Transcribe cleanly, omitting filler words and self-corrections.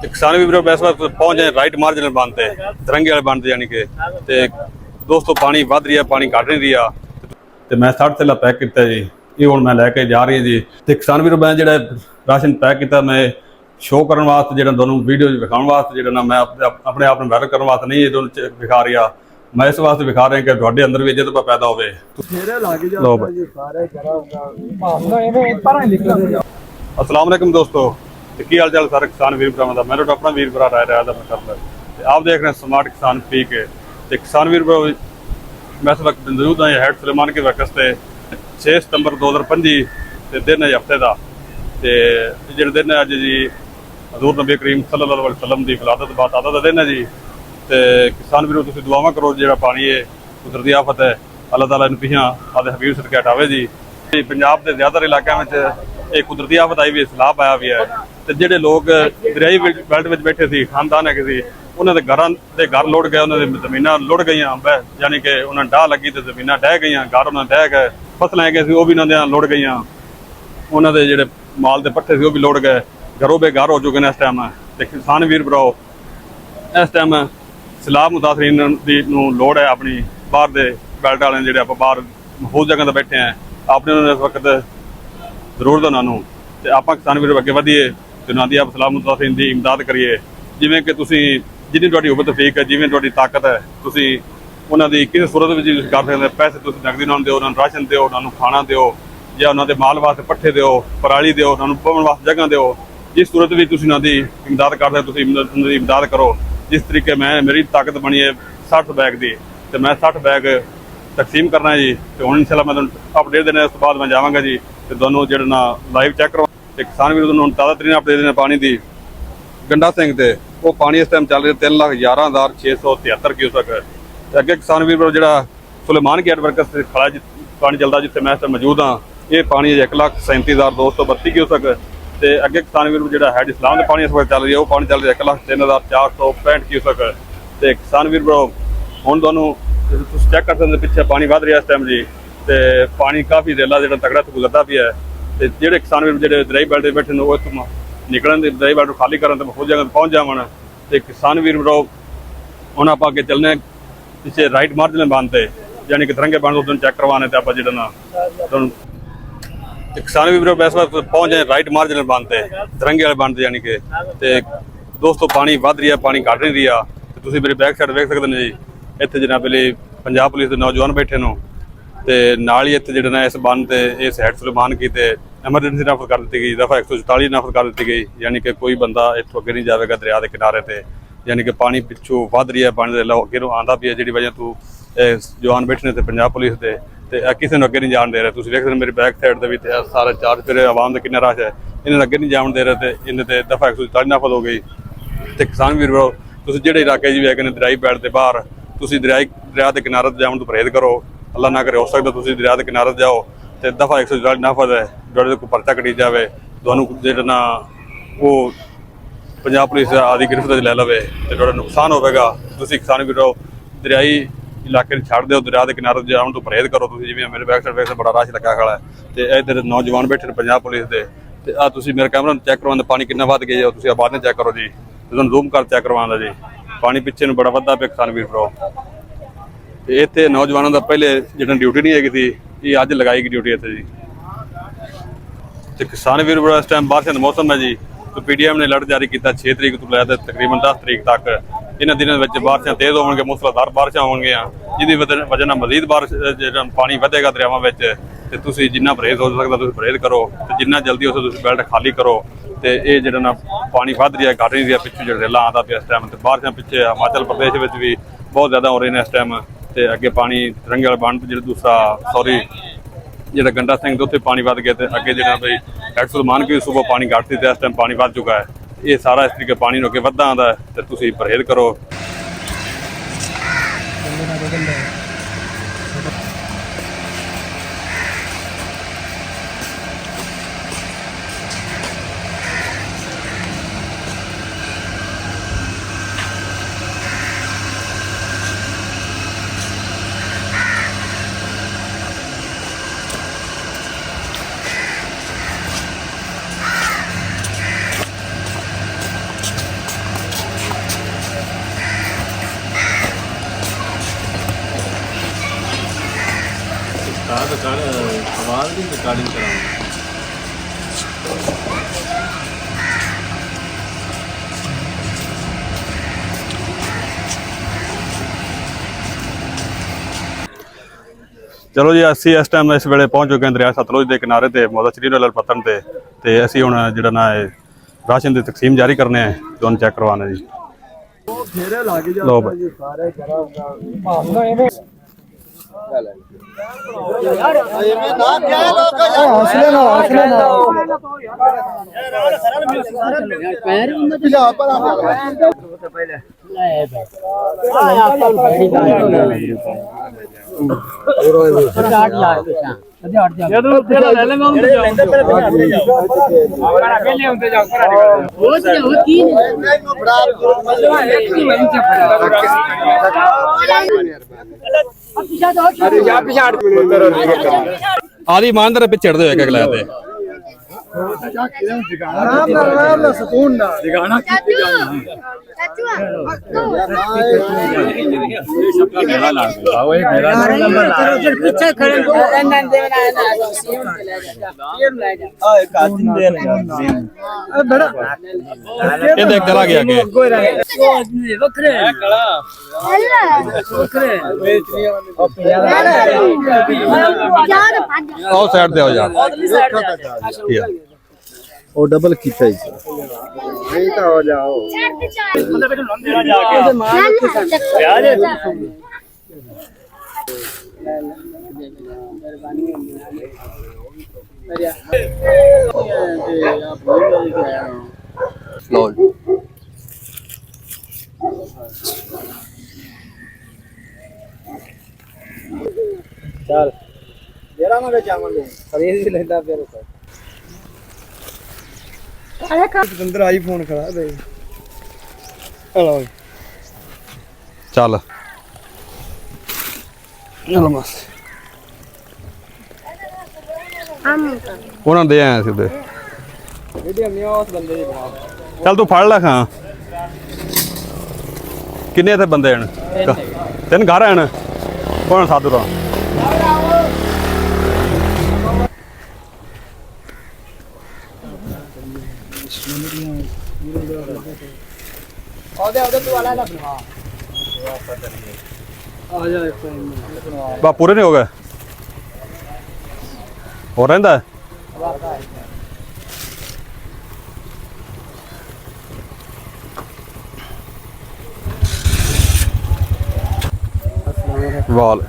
ਤੇ ਕਿਸਾਨ ਵੀ ਵੀਰੋ ਇਸ ਵਾਰ ਪਹੁੰਚ ਜਾਏ ਰਾਈਟ ਮਾਰਜਨਲ ਬੰਦ ਤੇ ਤਿਰੰਗੇ ਵਾਲੇ ਬੰਦ ਯਾਨੀ ਕਿ ਤੇ ਦੋਸਤੋ ਪਾਣੀ ਵੱਧ ਰਹੀ ਹੈ, ਪਾਣੀ ਘਟ ਨਹੀਂ ਰਿਹਾ ਤੇ ਮੈਂ 60 ਥੈਲਾ ਪੈਕ ਕੀਤਾ ਜੀ। ਇਹ ਹੁਣ ਮੈਂ ਲੈ ਕੇ ਜਾ ਰਹੀ ਜੀ। ਤੇ ਕਿਸਾਨ ਵੀਰੋ ਮੈਂ ਜਿਹੜਾ ਰਾਸ਼ਨ ਪੈਕ ਕੀਤਾ ਮੈਂ ਸ਼ੋਅ ਕਰਨ ਵਾਸਤੇ, ਜਿਹੜਾ ਤੁਹਾਨੂੰ ਵੀਡੀਓ ਵਿਖਾਉਣ ਵਾਸਤੇ, ਜਿਹੜਾ ਨਾ ਮੈਂ ਆਪਣੇ ਆਪ ਨੂੰ ਵਾਇਰਲ ਕਰਨ ਵਾਸਤੇ ਨਹੀਂ ਇਹ ਤੁਹਾਨੂੰ ਵਿਖਾ ਰਿਹਾ, ਮੈਂ ਇਸ ਵਾਸਤੇ ਵਿਖਾ ਰਿਹਾ ਕਿ ਤੁਹਾਡੇ ਅੰਦਰ ਵੀ ਜਜ਼ਬਾ ਪੈਦਾ ਹੋਵੇ। अस्सलाम वालेकुम दोस्तों, तो की हाल चाल सारे किसान वीर भरावां दा। मैं तो अपना वीर भरा राय रहा मैं करदा ते आप देख रहे हैं स्मार्ट किसान पी के। ते किसान वीर भरा मैं इस वक्त मौजूद हाँ हैड सुलेमान के वक्त से 6 सितंबर 2025 ते दिन है हफ्ते का ते जिहड़ा दिन है अज जी हजूर नबी करीम सल्लल्लाहु अलैहि वसल्लम की विलादत बात का दिन है जी। ते किसान वीरों तुसीं दुआवां करो जिहड़ा पानी है कुदरती आफत है अल्लाह ताला इहनूं पिछां आदे हबीब सदके हटावे जी। पंजाब के ज़्यादातर इलाकों में एक कुदरती आफत आई भी सैलाब आया भी है तो ਜਿਹੜੇ ਲੋਕ ਦਰਿਆਈ ਬੈਲਟ ਵਿੱਚ ਬੈਠੇ ਸੀ ਖਾਨਦਾਨ ਹੈਗੇ ਸੀ ਉਹਨਾਂ ਦੇ ਘਰਾਂ ਦੇ ਘਰ ਲੁੱਟ ਗਏ, ਉਹਨਾਂ ਦੀ ਜ਼ਮੀਨਾਂ ਲੁੱਟ ਗਈਆਂ, ਯਾਨੀ ਕਿ ਉਹਨਾਂ ਡਾਹ ਲੱਗੀ ਤੇ ਜ਼ਮੀਨਾਂ ਡਹਿ ਗਈਆਂ, ਘਰ ਉਹਨਾਂ ਡਹਿ ਗਏ, ਫਸਲਾਂ ਹੈਗੇ ਸੀ ਉਹ ਵੀ ਉਹਨਾਂ ਦੀਆਂ ਲੁੱਟ ਗਈਆਂ, ਉਹਨਾਂ ਦੇ ਜਿਹੜੇ ਮਾਲ ਦੇ ਪੱਠੇ ਸੀ ਉਹ ਵੀ ਲੁੱਟ ਗਏ, ਘਰੋਂ ਬੇਘਰ ਹੋ ਚੁੱਕੇ ਨੇ ਇਸ ਟਾਈਮ। ਤੇ ਕਿਸਾਨ ਵੀਰ ਭਰਾਓ ਇਸ ਟਾਈਮ ਸੈਲਾਬ ਮੁਤਾਸਰੀਨ ਦੀ ਨੂੰ ਲੋੜ ਹੈ ਆਪਣੀ ਬਾਹਰ ਦੇ ਬੈਲਟ ਵਾਲਿਆਂ ਜਿਹੜੇ ਆਪਾਂ ਬਾਹਰ ਬਹੁਤ ਜਗ੍ਹਾ ਤੇ ਬੈਠੇ ਆ ਆਪਣੇ ਉਹਨਾਂ ਨੂੰ ਇਸ ਵਕਤ ਜ਼ਰੂਰਤ ਉਹਨਾਂ ਨੂੰ ਤੇ ਆਪਾਂ ਕਿਸਾਨ ਵੀਰ ਅੱਗੇ ਵਧੀਏ ਤੇ ਉਹਨਾਂ ਦੀ ਆਪ ਸਲਾਮ ਮੁਤਾਸਰੀਨ ਦੀ ਇਮਦਾਦ ਕਰੀਏ। ਜਿਵੇਂ ਕਿ ਤੁਸੀਂ ਜਿੰਨੀ ਤੁਹਾਡੀ ਉਮਰ ਤਫੀਕ ਹੈ, ਜਿਵੇਂ ਤੁਹਾਡੀ ਤਾਕਤ ਹੈ, ਤੁਸੀਂ ਉਹਨਾਂ ਦੀ ਕਿਸੇ ਸੂਰਤ ਵਿੱਚ ਯੂਜ਼ ਕਰ ਸਕਦੇ। ਪੈਸੇ ਤੁਸੀਂ ਨਕਦੀ ਉਹਨਾਂ ਨੂੰ ਦਿਓ, ਉਹਨਾਂ ਨੂੰ ਰਾਸ਼ਨ ਦਿਓ, ਉਹਨਾਂ ਨੂੰ ਖਾਣਾ ਦਿਓ, ਜਾਂ ਉਹਨਾਂ ਦੇ ਮਾਲ ਵਾਸਤੇ ਪੱਠੇ ਦਿਓ, ਪਰਾਲੀ ਦਿਓ, ਉਹਨਾਂ ਨੂੰ ਪਵਨ ਵਾਸਤੇ ਜਗ੍ਹਾ ਦਿਓ। ਜਿਸ ਸੂਰਤ ਵਿੱਚ ਤੁਸੀਂ ਉਹਨਾਂ ਦੀ ਇਮਦਾਦ ਕਰ ਸਕਦੇ ਤੁਸੀਂ ਉਹਨਾਂ ਦੀ ਇਮਦਾਦ ਕਰੋ। ਜਿਸ ਤਰੀਕੇ ਮੇਰੀ ਤਾਕਤ ਬਣੀ ਹੈ 60 ਬੈਗ ਦੀ ਤੇ ਮੈਂ 60 ਬੈਗ ਤਕਸੀਮ ਕਰਨਾ ਜੀ। ਤੇ ਹੁਣ ਇਨਸ਼ਾਅੱਲਾ ਮੈਂ ਤੁਹਾਨੂੰ ਅਪਡੇਟ ਦੇਣੇ, ਉਸ ਤੋਂ ਬਾਅਦ ਮੈਂ ਜਾਵਾਂਗਾ ਜੀ ਤੇ ਤੁਹਾਨੂੰ ਜਿਹੜਾ ਨਾ ਲਾਈਵ ਚੈੱਕ ਕਰਵਾ ਤੇ ਕਿਸਾਨ ਵੀਰ ਤੁਹਾਨੂੰ ਤਾਜ਼ਾ ਤਰੀਨ ਅਪਡੇਟ ਦੇਣੇ ਪਾਣੀ ਦੀ। ਗੰਡਾ ਸਿੰਘ ਤੇ ਉਹ ਪਾਣੀ ਇਸ ਟਾਈਮ ਚੱਲ ਰਿਹਾ 3,11,673 ਕਿਊਸਕ। ਤੇ ਅੱਗੇ ਕਿਸਾਨ ਵੀਰ ਜਿਹੜਾ ਸੁਲੇਮਾਨ ਗੇਟ ਵਰਕਸ ਤੇ ਖੜਾ ਪਾਣੀ ਚੱਲਦਾ ਜਿੱਥੇ ਮੈਂ ਇਸ ਟਾਈਮ ਮੌਜੂਦ ਹਾਂ, ਇਹ ਪਾਣੀ 1,37,232 ਕਿਊਸਕ। ਤੇ ਅੱਗੇ ਕਿਸਾਨ ਵੀਰ ਜਿਹੜਾ ਹੈਡ ਇਸਲਾਮ ਦੇ ਪਾਣੀ ਇਸ ਵਕਤ ਚੱਲ ਰਹੀ ਹੈ ਉਹ ਪਾਣੀ ਚੱਲ ਰਿਹਾ 1,03,465 ਕਿਊਸਕ। ਤੇ ਕਿਸਾਨ ਵੀਰ ਹੁਣ ਤੁਹਾਨੂੰ ਤੁਸੀਂ ਚੈੱਕ ਕਰ ਸਕਦੇ ਪਿੱਛੇ ਪਾਣੀ ਵੱਧ ਰਿਹਾ ਇਸ ਟਾਈਮ ਜੀ ਤੇ ਪਾਣੀ ਕਾਫੀ ਰੇਲਾ ਜਿਹੜਾ ਤਗੜਾ ਤੋਂ ਗੁਜ਼ਰਦਾ ਪਿਆ ਹੈ। ਤੇ ਜਿਹੜੇ ਕਿਸਾਨ ਵੀਰ ਜਿਹੜੇ ਦਰਿਆਈ ਬੈਲਟ 'ਤੇ ਬੈਠੇ ਨੇ ਉਹ ਇੱਥੋਂ ਨਿਕਲਣ ਦੇ ਦਰਿਆਈ ਬੈਲਟ ਨੂੰ ਖਾਲੀ ਕਰਨ ਤੇ ਹੋਰ ਜਗ੍ਹਾ 'ਤੇ ਪਹੁੰਚ ਜਾਵਣ। ਤੇ ਕਿਸਾਨ ਵੀਰ ਹੁਣ ਆਪਾਂ ਅੱਗੇ ਚੱਲਣੇ ਪਿੱਛੇ ਰਾਈਟ ਮਾਰਜਨਲ ਬੰਦ ਤੇ ਯਾਨੀ ਕਿ ਤਿਰੰਗੇ ਬੰਦ ਉਦੋਂ ਚੈੱਕ ਕਰਵਾਉਣੇ ਤੇ ਆਪਾਂ ਜਿਹੜਾ ਨਾ ਤੁਹਾਨੂੰ ਤੇ ਕਿਸਾਨ ਵੀਰ ਇਸ ਵਾਰ ਪਹੁੰਚ ਜਾਏ ਰਾਈਟ ਮਾਰਜਨਲ ਬੰਦ ਤੇ ਤਿਰੰਗੇ ਵਾਲੇ ਬੰਦ ਯਾਨੀ ਕਿ। ਤੇ ਦੋਸਤੋ ਪਾਣੀ ਵੱਧ ਰਿਹਾ, ਪਾਣੀ ਘਟ ਨਹੀਂ ਰਿਹਾ। ਤੇ ਤੁਸੀਂ ਮੇਰੀ ਬੈਕ ਸਾਈਡ ਵੇਖ ਸਕਦੇ ਨੇ ਜੀ, ਇੱਥੇ ਜਨਾਬ ਵੇਲੇ ਪੰਜਾਬ ਪੁਲਿਸ ਦੇ ਨੌਜਵਾਨ ਬੈਠੇ ਨੂੰ ਤੇ ਨਾਲ ਹੀ ਇੱਥੇ ਜਿਹੜਾ ਨਾ ਇਸ ਬੰਨ ਤੇ ਇਸ ਹੈਡ ਸੁਲੇਮਾਨ ਕੀ ਤੇ ਐਮਰਜੈਂਸੀ ਨਾਫਜ਼ ਕਰ ਦਿੱਤੀ ਗਈ, ਦਫਾ 144 ਨਾਫਜ਼ ਕਰ ਦਿੱਤੀ ਗਈ, ਯਾਨੀ ਕਿ ਕੋਈ ਬੰਦਾ ਇੱਥੋਂ ਅੱਗੇ ਨਹੀਂ ਜਾਵੇਗਾ ਦਰਿਆ ਦੇ ਕਿਨਾਰੇ ਤੇ। ਯਾਨੀ ਕਿ ਪਾਣੀ ਪਿੱਛੋਂ ਵੱਧ ਰਹੀ ਹੈ, ਪਾਣੀ ਦੇ ਅੱਗੇ ਨੂੰ ਆਉਂਦਾ ਪਿਆ ਜਿਹੜੀ ਵਜ੍ਹਾ ਤੋਂ ਜਵਾਨ ਬੈਠੇ ਨੇ ਤੇ ਪੰਜਾਬ ਪੁਲਿਸ ਦੇ ਤੇ ਕਿਸੇ ਨੂੰ ਅੱਗੇ ਨਹੀਂ ਜਾਣ ਦੇ ਰਹੇ। ਤੁਸੀਂ ਵੇਖ ਸਕਦੇ ਮੇਰੀ ਬੈਕ ਸਾਈਡ ਦੇ ਵੀ ਤੇ ਸਾਰੇ ਚਾਰ ਫਿਰ ਆਵਾਮ ਦਾ ਕਿੰਨਾ ਰਸ਼ ਹੈ, ਇਹਨਾਂ ਨੂੰ ਅੱਗੇ ਨਹੀਂ ਜਾਣ ਦੇ ਰਹੇ ਤੇ ਇਹਨਾਂ ਤੇ ਦਫਾ 144 ਨਾਫਜ਼ ਹੋ ਗਈ। ਤੇ ਕਿਸਾਨ ਵੀਰ ਤੁਸੀਂ ਜਿਹੜੇ ਇਲਾਕੇ ਜੀ ਵੇਖ ਨੇ ਦਰਿਆਈ ਬੈਲਟ ਦੇ ਬਾਹਰ, ਤੁਸੀਂ ਦਰਿਆ ਦੇ ਕਿਨਾਰੇ ਤੇ ਜਾਣ ਤੋਂ ਪਰਹੇਜ਼ ਕਰੋ। ਅੱਲਾ ਨਾ ਕਰੇ ਹੋ ਸਕਦਾ ਤੁਸੀਂ ਦਰਿਆ ਦੇ ਕਿਨਾਰੇ ਜਾਓ ਤੇ ਦਫਾ 144 ਨਾਫਜ਼ ਹੈ, ਜਿਹੜੇ ਕੋਈ ਪਰਚਾ ਕੱਢੀ ਜਾਵੇ ਤੁਹਾਨੂੰ ਜਿਹੜਾ ਨਾ ਉਹ ਪੰਜਾਬ ਪੁਲਿਸ ਆਦਿ ਗ੍ਰਿਫਤ ਵਿੱਚ ਲੈ ਲਵੇ ਤੇ ਤੁਹਾਡਾ ਨੁਕਸਾਨ ਹੋਵੇਗਾ। ਤੁਸੀਂ ਕਿਸਾਨ ਵੀਰੋ ਦਰਿਆਈ ਇਲਾਕੇ ਨੂੰ ਛੱਡ ਦਿਓ, ਦਰਿਆ ਦੇ ਕਿਨਾਰੇ ਜਾਣ ਤੋਂ ਪਰਹੇਜ਼ ਕਰੋ। ਤੁਸੀਂ ਜਿਵੇਂ ਮੇਰੇ ਬੈਕ ਸਾਈਡ ਵੇਖ ਬੜਾ ਰਸ਼ ਲੱਗਾ ਖੜਾ ਤੇ ਇੱਧਰ ਨੌਜਵਾਨ ਬੈਠੇ ਨੇ ਪੰਜਾਬ ਪੁਲਿਸ ਦੇ ਤੇ ਆ ਤੁਸੀਂ ਮੇਰੇ ਕੈਮਰਾ ਨੂੰ ਚੈੱਕ ਕਰਵਾਉਂਦੇ ਪਾਣੀ ਕਿੰਨਾ ਵੱਧ ਗਿਆ ਤੁਸੀਂ ਆਬਾਦ ਨੇ ਚੈੱਕ ਕਰੋ ਜੀ, ਤੁਹਾਨੂੰ ਜ਼ੂਮ ਕਰ ਚੈੱਕ ਕਰਵਾਉਂਦਾ ਜੀ। ਪਾਣੀ ਪਿੱਛੇ ਨੂੰ ਬੜਾ ਵੱਧਾ ਪਿਆ ਕਿਸਾਨ ਵੀਰ ਭਰਾ। ਤੇ ਇੱਥੇ ਨੌਜਵਾਨਾਂ ਦਾ ਪਹਿਲੇ ਜਿਹੜਾ ਡਿਊਟੀ ਨਹੀਂ ਹੈਗੀ ਸੀ ਇਹ ਅੱਜ ਲਗਾਈ ਗਈ ਡਿਊਟੀ ਇੱਥੇ ਜੀ। ਤੇ ਕਿਸਾਨ ਵੀਰ ਭਰਾ ਇਸ ਟਾਈਮ ਬਾਰਿਸ਼ਾਂ ਦਾ ਮੌਸਮ ਹੈ ਜੀ ਤੇ ਪੀਡੀਐਮ ਨੇ ਅਲਰਟ ਜਾਰੀ ਕੀਤਾ 6 ਤਰੀਕ ਤੋਂ ਲੈ ਕੇ ਤਕਰੀਬਨ 10 ਤਰੀਕ ਤੱਕ ਇਹਨਾਂ ਦਿਨਾਂ ਵਿੱਚ ਬਾਰਿਸ਼ਾਂ ਤੇਜ਼ ਹੋਣਗੇ, ਮੂਸਲਾਧਾਰ ਬਾਰਿਸ਼ਾਂ ਹੋਣਗੀਆਂ ਜਿਹਦੀ ਵਜ੍ਹਾ ਨਾਲ ਮਜ਼ੀਦ ਬਾਰਿਸ਼ ਜਿਹੜਾ ਪਾਣੀ ਵਧੇਗਾ ਦਰਿਆਵਾਂ ਵਿੱਚ। ਤੇ ਤੁਸੀਂ ਜਿੰਨਾ ਪਰਹੇਜ਼ ਹੋ ਸਕਦਾ ਤੁਸੀਂ ਪਰਹੇਜ਼ ਕਰੋ ਤੇ ਜਿੰਨਾ ਜਲਦੀ ਹੋ ਸਕਦਾ ਤੁਸੀਂ ਬੈਲਟ ਖਾਲੀ ਕਰੋ। ਤੇ ਇਹ ਜਿਹੜਾ ਨਾ ਪਾਣੀ ਵੱਧ ਰਿਹਾ ਘਟ ਨਹੀਂ ਰਿਹਾ, ਪਿੱਛੇ ਜਿਹੜਾ ਰੇਲਾ ਆਉਂਦਾ ਪਿਆ ਇਸ ਟਾਈਮ ਤੇ ਬਾਰਿਸ਼ਾਂ ਪਿੱਛੇ ਹਿਮਾਚਲ ਪ੍ਰਦੇਸ਼ ਵਿੱਚ ਵੀ ਬਹੁਤ ਜ਼ਿਆਦਾ ਹੋ ਰਹੇ ਨੇ ਇਸ ਟਾਈਮ। ਤੇ ਅੱਗੇ ਪਾਣੀ ਤਿਰੰਗੇ ਵਾਲਾ ਬੰਨ ਜਿਹੜਾ ਦੂਸਰਾ ਜਿਹੜਾ ਗੰਡਾ ਸਿੰਘ ਦੇ ਉੱਥੇ ਪਾਣੀ ਵੱਧ ਗਿਆ ਤੇ ਅੱਗੇ ਜਿਹੜਾ ਬਈ ਹੈਡ ਸੁਲੇਮਾਨ ਕੀ ਸੂਬਾ ਪਾਣੀ ਘੱਟ ਸੀ ਤੇ ਇਸ ਟਾਈਮ ਪਾਣੀ ਵੱਧ ਚੁੱਕਾ ਹੈ। ਇਹ ਸਾਰਾ ਇਸ ਤਰੀਕੇ ਪਾਣੀ ਨੂੰ ਅੱਗੇ ਵੱਧਦਾ ਆਉਂਦਾ ਤੇ ਤੁਸੀਂ ਪਰਹੇਜ਼ ਕਰੋ। बाद की रिकॉर्डिंग कराऊंगा। ਚਲੋ ਜੀ ਅਸੀਂ ਇਸ ਟਾਈਮ ਇਸ ਵੇਲੇ ਪਹੁੰਚ ਚੁੱਕੇ ਹਾਂ ਦਰਿਆ ਸਤਲੁਜ ਦੇ ਕਿਨਾਰੇ ਤੇ ਮੌਦਾ ਸ਼੍ਰੀ ਲਾਲ ਪੱਤਣ ਤੇ ਅਸੀਂ ਹੁਣ ਜਿਹੜਾ ਨਾ ਇਹ ਰਾਸ਼ਨ ਦੀ ਤਕਸੀਮ ਜਾਰੀ ਕਰਨੇ ਆ ਤੁਹਾਨੂੰ ਚੈੱਕ ਕਰਵਾਉਣਾ ਜੀ। ਲੋ ਭਾਈ ਆਦੀ ਇਮਾਨਦਾਰ ਪਿੱਛੇ ਛੱਡਦੇ ਹੋਏ ਅਗਲਾ ਤੇ ਆਰਾਮ ਨਾਲ ਸਕੂਨ ਨਾਲ ਜਗਾਣਾ ਪਿੱਛੇ ਖੜੇ ਇਹ ਦੇਖ ਚਲਾ ਗਿਆ ਅੱਗੇ ਵੱਖਰੇ ਆਓ ਸਾਈਡ ਤੇ ਹੋ ਜਾ ਉਹ ਡਬਲ ਕੀਤਾ ਜੀ ਨਹੀਂ ਤਾਂ ਹੋ ਜਾਓ ਚੱਲ ਜਰਾ ਮੈਂ ਜਾਵਾਂਗੇ ਖਰੀਦ ਵੀ ਲੈਂਦਾ ਫਿਰ ਅੰਦਰ ਆਈਫੋਨ ਖੜਾ ਦੇ ਹਲੋ ਚੱਲ ਚਲੋ ਬਸ ਉਹਨਾਂ ਦੇ ਆਏ ਸਿੱਧੇ ਵੀਡੀਓ ਨਹੀਂ ਉਸ ਬੰਦੇ ਦੀ ਬਣਾ ਚੱਲ ਤੂੰ ਫੜ ਲੈ ਖਾਂ ਕਿੰਨੇ ਇੱਥੇ ਬੰਦੇ ਹਨ ਤਿੰਨ ਘਰ ਹਨ ਕੋਣ ਸਾਧੂ ਰਾ ਉਹਦੇ ਤੂੰ ਵਾਲਾ ਨਾ ਬਣਾ ਆ ਜਾ ਬਾ ਪੂਰੇ ਨਹੀਂ ਹੋ ਗਏ ਹੋ ਰਹਿੰਦਾ ਵਾਲ